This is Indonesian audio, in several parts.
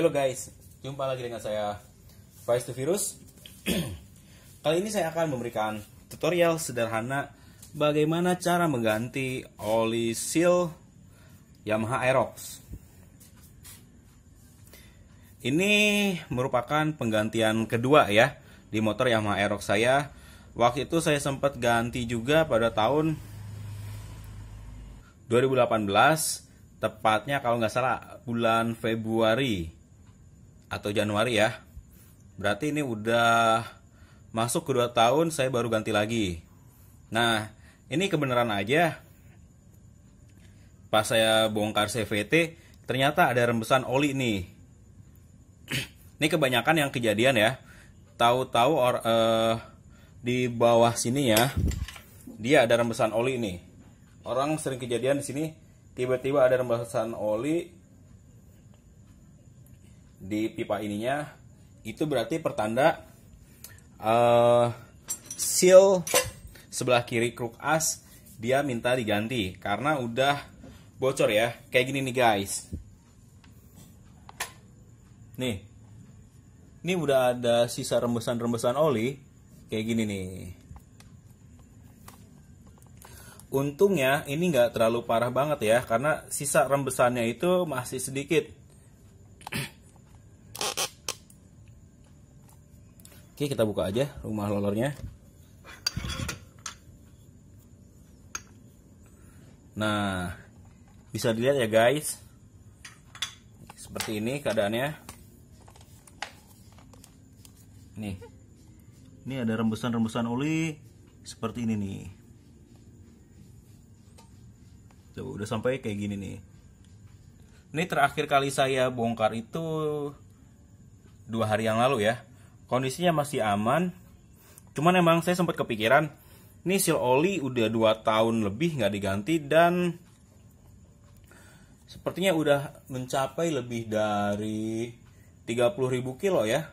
Halo guys, jumpa lagi dengan saya Faiz the Virus. Kali ini saya akan memberikan tutorial sederhana bagaimana cara mengganti oli seal Yamaha Aerox. Ini merupakan penggantian kedua ya di motor Yamaha Aerox saya. Waktu itu saya sempat ganti juga pada tahun 2018, tepatnya kalau nggak salah bulan Februari atau Januari ya. Berarti ini udah masuk ke 2 tahun saya baru ganti lagi. Nah, ini kebenaran aja. Pas saya bongkar CVT, ternyata ada rembesan oli nih. Ini kebanyakan yang kejadian ya. Tahu-tahu di bawah sini ya, dia ada rembesan oli nih. Orang sering kejadian di sini, tiba-tiba ada rembesan oli di pipa ininya. Itu berarti pertanda seal sebelah kiri kruk as dia minta diganti karena udah bocor ya. Kayak gini nih guys. Nih. Ini udah ada sisa rembesan-rembesan oli kayak gini nih. Untungnya ini nggak terlalu parah banget ya, karena sisa rembesannya itu masih sedikit. Oke, kita buka aja rumah lolornya. Nah, bisa dilihat ya guys, seperti ini keadaannya. Nih, ini ada rembesan-rembesan oli seperti ini nih. Coba udah sampai kayak gini nih. Ini terakhir kali saya bongkar itu 2 hari yang lalu ya. Kondisinya masih aman. Cuman emang saya sempat kepikiran, ini seal oli udah 2 tahun lebih nggak diganti dan sepertinya udah mencapai lebih dari 30.000 kilo ya.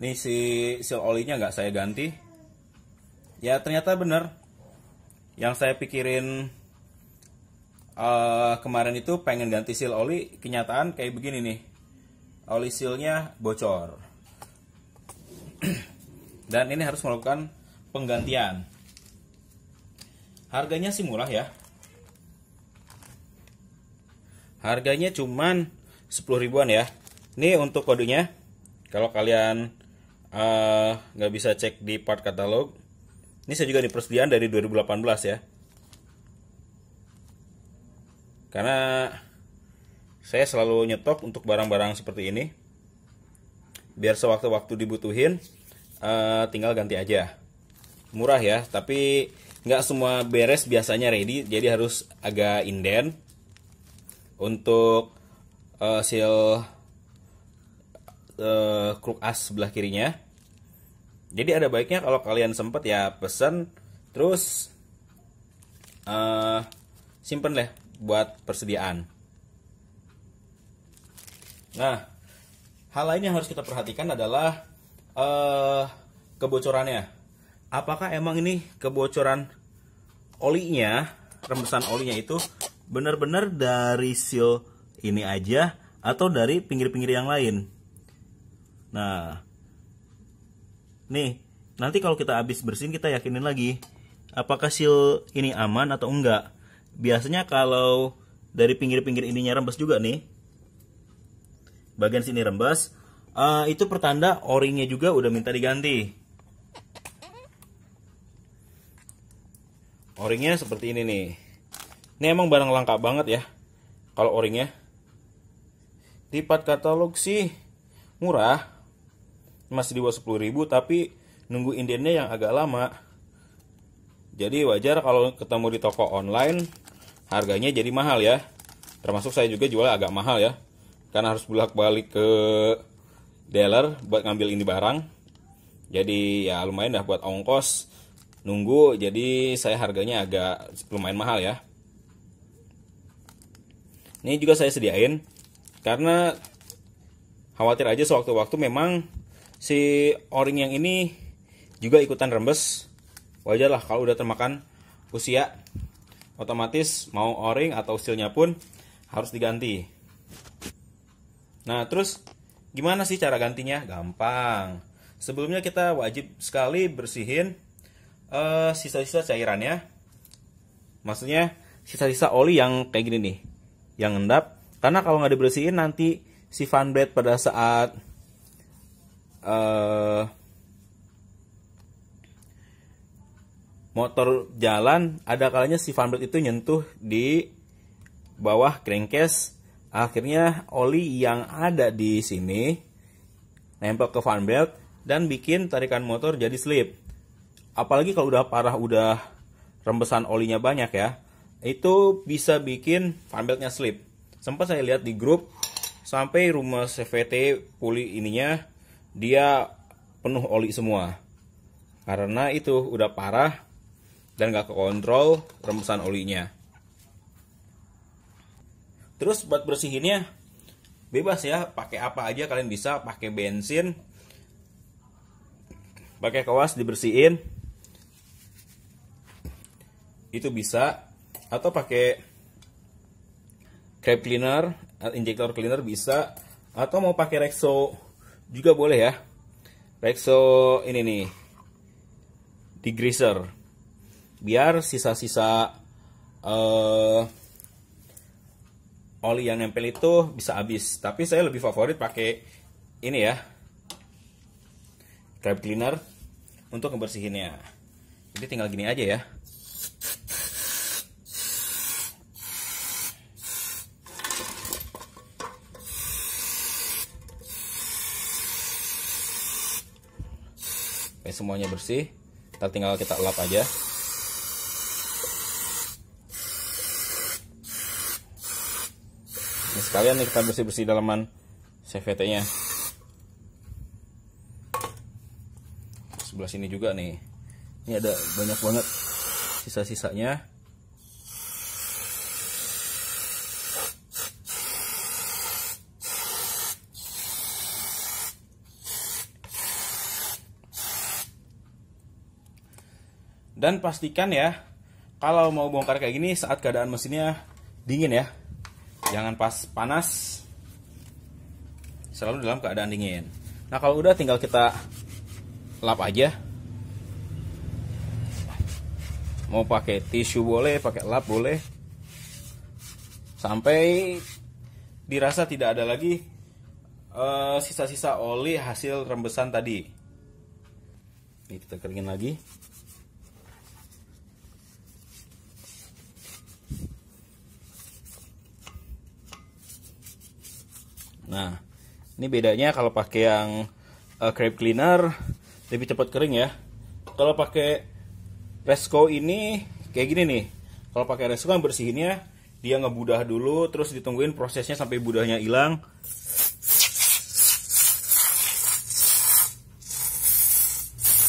Nih si seal olinya nggak saya ganti. Ya ternyata bener. Yang saya pikirin kemarin itu pengen ganti seal oli, kenyataan kayak begini nih. Oli sealnya bocor. Dan ini harus melakukan penggantian. Harganya sih murah ya. Harganya cuman 10 ribuan ya. Ini untuk kodenya. Kalau kalian nggak bisa cek di part katalog, ini saya juga di persediaan dari 2018 ya. Karena saya selalu nyetok untuk barang-barang seperti ini. Biar sewaktu-waktu dibutuhin, tinggal ganti aja. Murah ya, tapi nggak semua beres biasanya ready, jadi harus agak inden untuk seal kruk as sebelah kirinya. Jadi ada baiknya kalau kalian sempet ya pesen, terus simpen deh buat persediaan. Nah, hal lain yang harus kita perhatikan adalah kebocorannya. Apakah emang ini kebocoran olinya, rembesan olinya itu benar-benar dari seal ini aja atau dari pinggir-pinggir yang lain? Nah, nih nanti kalau kita habis bersihin kita yakinin lagi apakah seal ini aman atau enggak. Biasanya kalau dari pinggir-pinggir ininya rembes juga nih, bagian sini rembes, itu pertanda o-ringnya juga udah minta diganti. O-ringnya seperti ini nih. Ini emang barang langka banget ya kalau o-ringnya. Di part katalog sih murah, masih di bawah 10 ribu, tapi nunggu indennya yang agak lama. Jadi wajar kalau ketemu di toko online harganya jadi mahal ya. Termasuk saya juga jual agak mahal ya, karena harus bolak-balik ke dealer buat ngambil ini barang. Jadi ya lumayan dah buat ongkos nunggu, jadi saya harganya agak lumayan mahal ya. Ini juga saya sediain karena khawatir aja sewaktu-waktu memang si o-ring yang ini juga ikutan rembes. Wajar lah kalau udah termakan usia, otomatis mau o-ring atau sealnya pun harus diganti. Nah, terus gimana sih cara gantinya? Gampang. Sebelumnya kita wajib sekali bersihin sisa-sisa cairannya. Maksudnya sisa-sisa oli yang kayak gini nih, yang endap. Karena kalau nggak dibersihin nanti si fan blade pada saat motor jalan, ada kalanya si fan blade itu nyentuh di bawah crankcase. Akhirnya oli yang ada di sini nempel ke fan belt dan bikin tarikan motor jadi slip. Apalagi kalau udah parah, udah rembesan olinya banyak ya, itu bisa bikin fan beltnya slip. Sempat saya lihat di grup, sampai rumah CVT puli ininya dia penuh oli semua. Karena itu udah parah dan gak kekontrol rembesan olinya. Terus buat bersihinnya bebas ya, pakai apa aja kalian bisa, pakai bensin, pakai kawas dibersihin itu bisa, atau pakai crab cleaner, injector cleaner bisa, atau mau pakai Rexo juga boleh ya. Rexo ini nih, degreaser, biar sisa-sisa oli yang nempel itu bisa habis. Tapi saya lebih favorit pakai ini ya, crab cleaner untuk ngebersihinnya. Jadi tinggal gini aja ya. Sampai semuanya bersih, tinggal kita lap aja. Ini sekalian nih kita bersih-bersih dalaman CVT-nya. Sebelah sini juga nih. Ini ada banyak banget sisa-sisanya. Dan pastikan ya, kalau mau bongkar kayak gini saat keadaan mesinnya dingin ya. Jangan pas panas, selalu dalam keadaan dingin. Nah kalau udah tinggal kita lap aja. Mau pakai tisu boleh, pakai lap boleh. Sampai dirasa tidak ada lagi sisa-sisa oli hasil rembesan tadi. Ini kita keringin lagi. Nah, ini bedanya kalau pakai yang crab cleaner lebih cepat kering ya. Kalau pakai Resco ini kayak gini nih. Kalau pakai Resco kan bersihinnya dia ngebudah dulu, terus ditungguin prosesnya sampai budahnya hilang.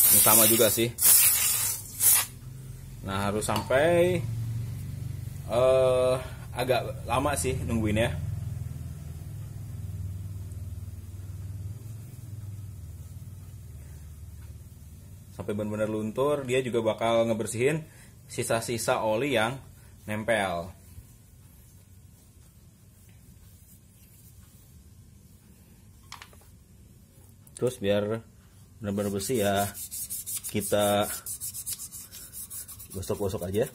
Ini sama juga sih. Nah, harus sampai agak lama sih nungguinnya. Sampai benar-benar luntur, dia juga bakal ngebersihin sisa-sisa oli yang nempel. Terus biar benar-benar bersih ya, kita gosok-gosok aja.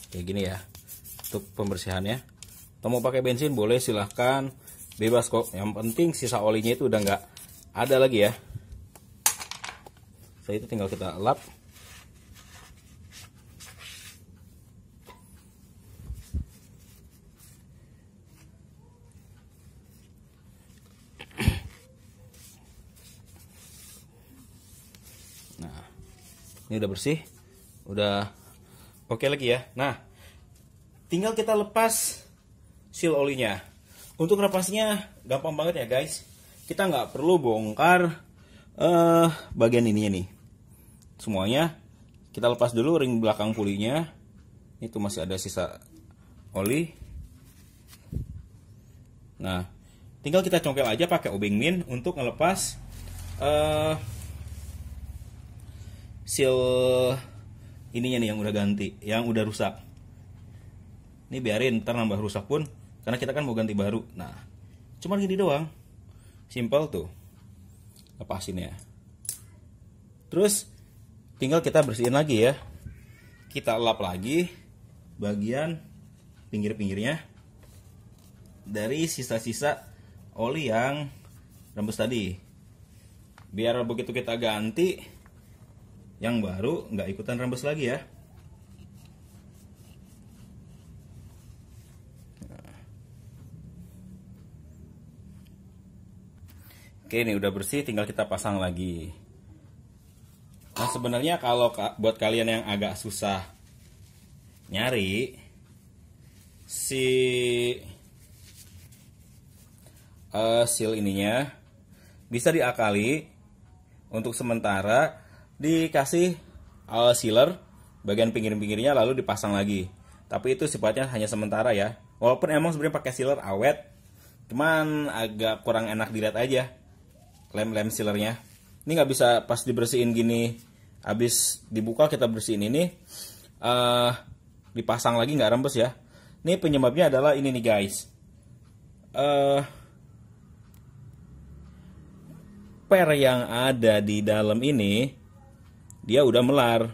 Kayak gini ya untuk pembersihannya. Atau mau pakai bensin boleh, silahkan, bebas kok. Yang penting sisa olinya itu udah nggak ada lagi ya. Setelah itu tinggal kita lap. Nah, ini udah bersih, udah oke lagi ya. Nah, tinggal kita lepas seal olinya. Untuk lepasnya gampang banget ya guys. Kita nggak perlu bongkar bagian ininya nih. Semuanya kita lepas dulu ring belakang pulinya. Itu masih ada sisa oli. Nah, tinggal kita congkel aja pakai obeng min untuk ngelepas seal ininya nih yang udah ganti, yang udah rusak. Ini biarin, ntar nambah rusak pun, karena kita kan mau ganti baru. Nah, cuman gini doang, simple tuh, lepasin ya. Terus tinggal kita bersihin lagi ya, kita lap lagi bagian pinggir-pinggirnya dari sisa-sisa oli yang rembes tadi, biar begitu kita ganti yang baru nggak ikutan rembes lagi ya. Oke, ini udah bersih, tinggal kita pasang lagi. Nah, sebenarnya kalau buat kalian yang agak susah nyari si seal ininya, bisa diakali untuk sementara dikasih sealer bagian pinggir-pinggirnya lalu dipasang lagi. Tapi itu sifatnya hanya sementara ya. Walaupun emang sebenarnya pakai sealer awet, cuman agak kurang enak dilihat aja lem sealernya. Ini nggak bisa pas dibersihin gini, habis dibuka kita bersihin ini dipasang lagi nggak rembes ya. Ini penyebabnya adalah ini nih guys, per yang ada di dalam ini dia udah melar,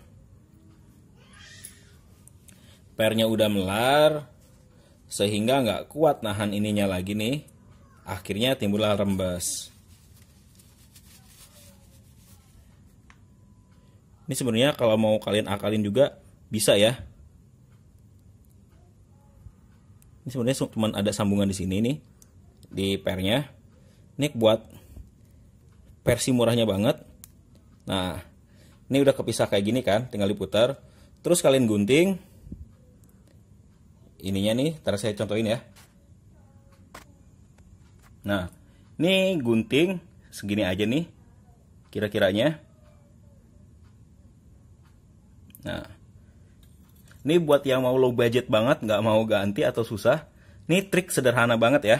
pernya udah melar sehingga nggak kuat nahan ininya lagi nih, akhirnya timbullah rembes. Ini sebenarnya kalau mau kalian akalin juga bisa ya. Ini sebenarnya cuma ada sambungan di sini nih di pernya. Ini buat versi murahnya banget. Nah, ini udah kepisah kayak gini kan, tinggal diputar. Terus kalian gunting ininya nih, ntar saya contohin ya. Nah, ini gunting segini aja nih kira-kiranya. Nah, ini buat yang mau low budget banget, nggak mau ganti atau susah, ini trik sederhana banget ya.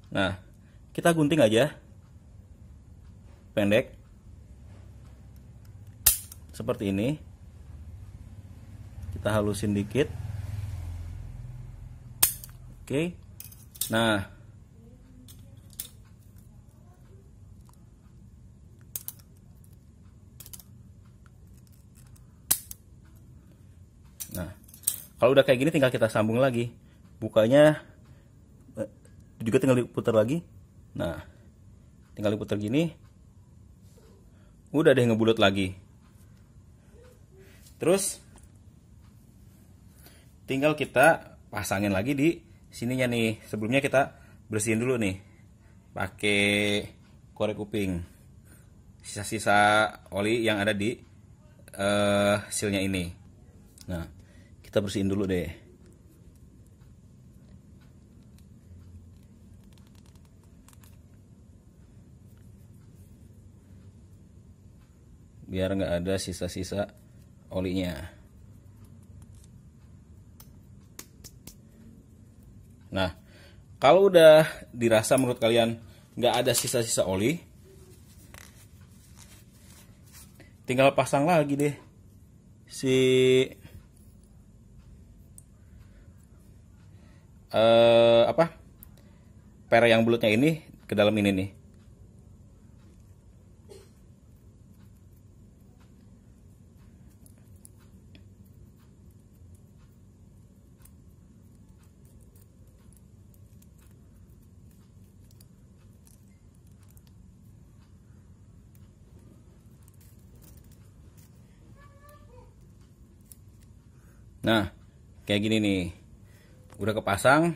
Nah, kita gunting aja pendek seperti ini, kita halusin dikit. Oke, nah kalau udah kayak gini tinggal kita sambung lagi, bukanya juga tinggal diputar lagi. Nah, tinggal diputar gini, udah deh ngebulut lagi. Terus tinggal kita pasangin lagi di sininya nih. Sebelumnya kita bersihin dulu nih pakai korek kuping sisa-sisa oli yang ada di sealnya ini. Nah, kita bersihin dulu deh. Biar nggak ada sisa-sisa olinya. Nah, kalau udah dirasa menurut kalian nggak ada sisa-sisa oli, tinggal pasang lagi deh si per yang bulutnya ini ke dalam ini nih. Nah, kayak gini nih, udah kepasang.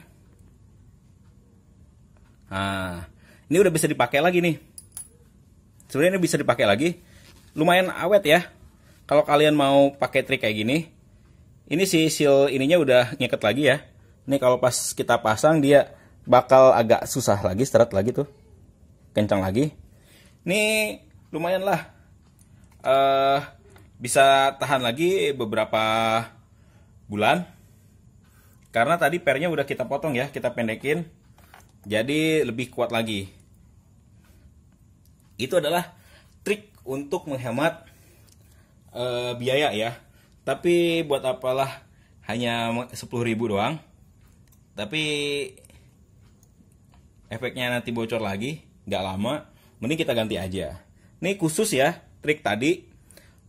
Nah, ini udah bisa dipakai lagi nih. Sebenarnya ini bisa dipakai lagi, lumayan awet ya. Kalau kalian mau pakai trik kayak gini, ini si seal ininya udah ngeket lagi ya. Ini kalau pas kita pasang dia bakal agak susah lagi, seret lagi tuh, kencang lagi. Ini lumayan lah, bisa tahan lagi beberapa bulan. Karena tadi pernya udah kita potong ya, kita pendekin. jadi lebih kuat lagi. Itu adalah trik untuk menghemat biaya ya. Tapi buat apalah hanya 10.000 doang. Tapi efeknya nanti bocor lagi, nggak lama. Mending kita ganti aja. Ini khusus ya trik tadi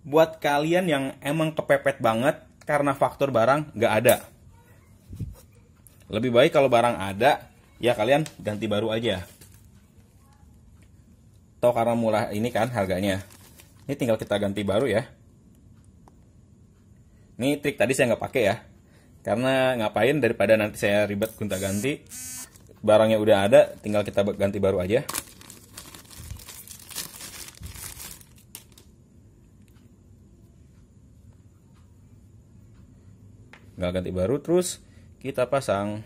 buat kalian yang emang kepepet banget karena faktor barang nggak ada. Lebih baik kalau barang ada, ya kalian ganti baru aja. Toh karena murah ini kan harganya. Ini tinggal kita ganti baru ya. Ini trik tadi saya nggak pakai ya. Karena ngapain, daripada nanti saya ribet gonta-ganti. Barangnya udah ada, tinggal kita ganti baru aja. Nggak ganti baru, terus kita pasang.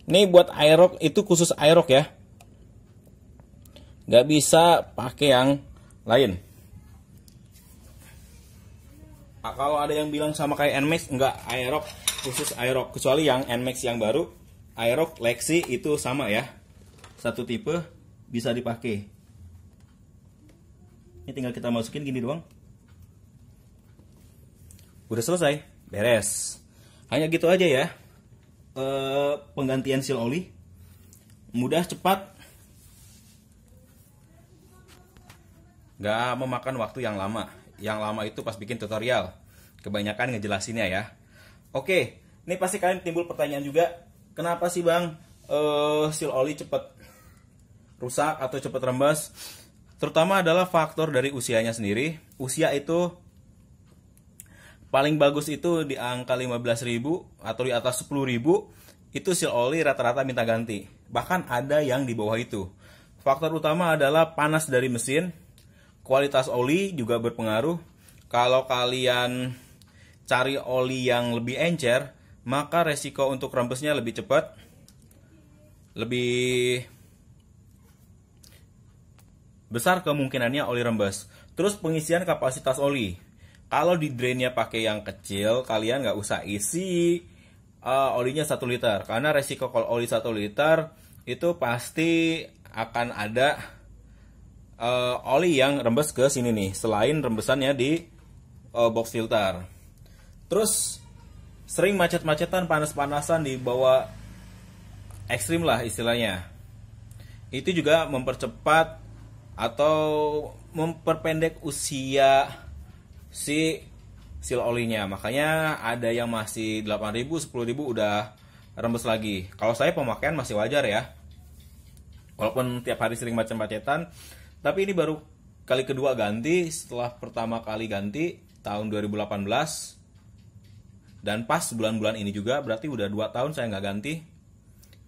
Ini buat airok, itu khusus airok ya. Nggak bisa pakai yang lain. Nah, kalau ada yang bilang sama kayak NMAX, enggak, airok khusus airok. Kecuali yang NMAX yang baru, airok Lexi itu sama ya. Satu tipe bisa dipakai. Ini tinggal kita masukin gini doang. Udah selesai, beres. Hanya gitu aja ya. Penggantian seal oli mudah, cepat, nggak memakan waktu yang lama. Yang lama itu pas bikin tutorial, kebanyakan ngejelasinnya ya. Oke, ini pasti kalian timbul pertanyaan juga, kenapa sih bang seal oli cepat rusak atau cepat rembes? Terutama adalah faktor dari usianya sendiri. Usia itu paling bagus itu di angka 15.000 atau di atas 10.000, itu seal oli rata-rata minta ganti. Bahkan ada yang di bawah itu. Faktor utama adalah panas dari mesin, kualitas oli juga berpengaruh. Kalau kalian cari oli yang lebih encer, maka resiko untuk rembesnya lebih cepat, lebih besar kemungkinannya oli rembes. Terus pengisian kapasitas oli. Kalau di drainnya pakai yang kecil, kalian nggak usah isi olinya 1 liter. Karena resiko kalau oli 1 liter itu pasti akan ada oli yang rembes ke sini nih. Selain rembesannya di box filter. Terus sering macet-macetan, panas-panasan di bawah ekstrim lah istilahnya. Itu juga mempercepat atau memperpendek usia si seal olinya. Makanya ada yang masih 8.000, 10.000 udah rembes lagi. Kalau saya pemakaian masih wajar ya, walaupun tiap hari sering macet-macetan. Tapi ini baru kali kedua ganti. Setelah pertama kali ganti tahun 2018, dan pas bulan-bulan ini juga, berarti udah 2 tahun saya nggak ganti.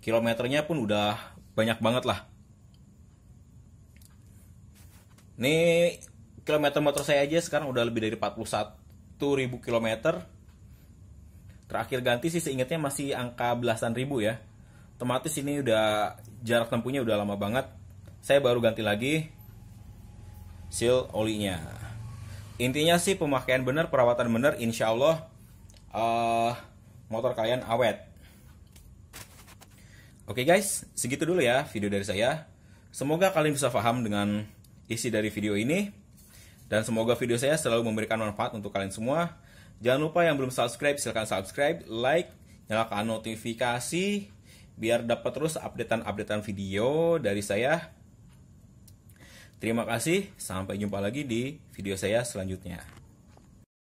Kilometernya pun udah banyak banget lah. Nih kilometer motor saya aja sekarang udah lebih dari 41.000 kilometer. Terakhir ganti sih seingatnya masih angka belasan ribu ya. Otomatis ini udah jarak tempuhnya udah lama banget. Saya baru ganti lagi seal olinya. Intinya sih pemakaian bener, perawatan bener, insya Allah motor kalian awet. Oke guys, segitu dulu ya video dari saya. Semoga kalian bisa paham dengan isi dari video ini. Dan semoga video saya selalu memberikan manfaat untuk kalian semua. Jangan lupa yang belum subscribe, silahkan subscribe, like, nyalakan notifikasi, biar dapat terus updatean video dari saya. Terima kasih, sampai jumpa lagi di video saya selanjutnya.